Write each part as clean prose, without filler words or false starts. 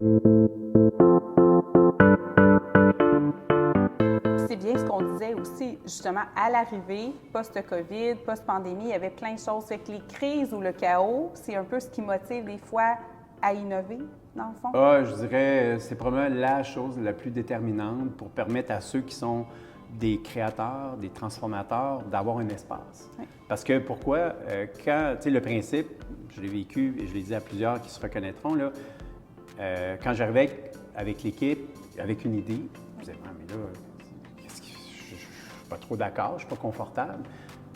C'est bien ce qu'on disait aussi, justement, à l'arrivée, post-COVID, post-pandémie, il y avait plein de choses. Fait que les crises ou le chaos, c'est un peu ce qui motive des fois à innover, dans le fond. Ah, je dirais, c'est probablement la chose la plus déterminante pour permettre à ceux qui sont des créateurs, des transformateurs, d'avoir un espace. Oui. Parce que pourquoi? Quand, tu sais, le principe, je l'ai vécu et je l'ai dit à plusieurs qui se reconnaîtront, là, quand j'arrivais avec l'équipe, avec une idée, je disais, ah, mais là, je ne suis pas trop d'accord, je ne suis pas confortable.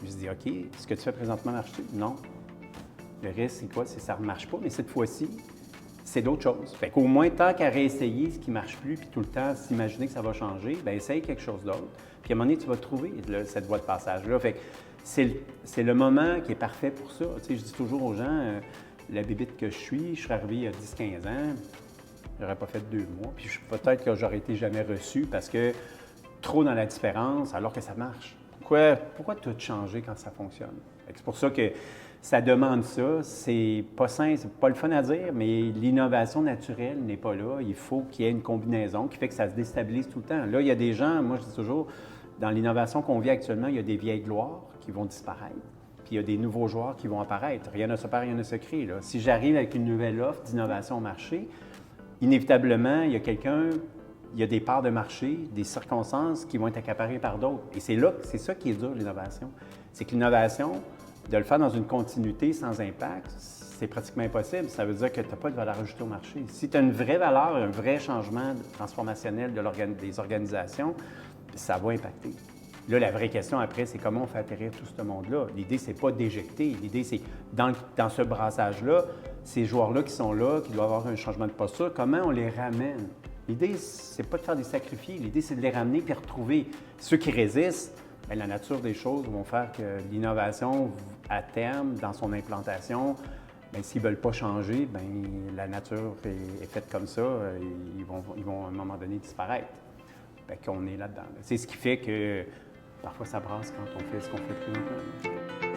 Je dis, OK, ce que tu fais présentement marche-tu? Non. Le risque, c'est quoi? C'est que ça ne marche pas, mais cette fois-ci, c'est d'autres choses. Fait qu'au moins, tant qu'à réessayer ce qui ne marche plus, puis tout le temps s'imaginer que ça va changer, bien, essaye quelque chose d'autre. Puis à un moment donné, tu vas trouver cette voie de passage-là. Fait que c'est le moment qui est parfait pour ça. Tu sais, je dis toujours aux gens, la bébite que je serais arrivé il y a 10-15 ans, j'aurais pas fait 2 mois, puis peut-être que j'aurais été jamais reçu parce que trop dans la différence alors que ça marche. Pourquoi tout changer quand ça fonctionne? C'est pour ça que ça demande ça. C'est pas simple, c'est pas le fun à dire, mais l'innovation naturelle n'est pas là. Il faut qu'il y ait une combinaison qui fait que ça se déstabilise tout le temps. Là, il y a des gens, moi je dis toujours, dans l'innovation qu'on vit actuellement, il y a des vieilles gloires qui vont disparaître, puis il y a des nouveaux joueurs qui vont apparaître. Rien ne se perd, rien ne se crée. Là. Si j'arrive avec une nouvelle offre d'innovation au marché, inévitablement, il y a des parts de marché, des circonstances qui vont être accaparées par d'autres. Et c'est ça qui est dur, l'innovation. C'est que l'innovation, de le faire dans une continuité sans impact, c'est pratiquement impossible. Ça veut dire que tu n'as pas de valeur ajoutée au marché. Si tu as une vraie valeur, un vrai changement transformationnel des organisations, ça va impacter. Là, la vraie question après, c'est comment on fait atterrir tout ce monde-là. L'idée, c'est pas d'éjecter. L'idée, c'est dans ce brassage-là, ces joueurs-là qui sont là, qui doivent avoir un changement de posture, comment on les ramène? L'idée, c'est pas de faire des sacrifiés. L'idée, c'est de les ramener puis retrouver ceux qui résistent. Bien, la nature des choses vont faire que l'innovation, à terme, dans son implantation, bien, s'ils ne veulent pas changer, bien, la nature est faite comme ça. Ils vont à un moment donné disparaître. Bien, qu'on est là-dedans. C'est ce qui fait que parfois ça brasse quand on fait ce qu'on fait depuis longtemps.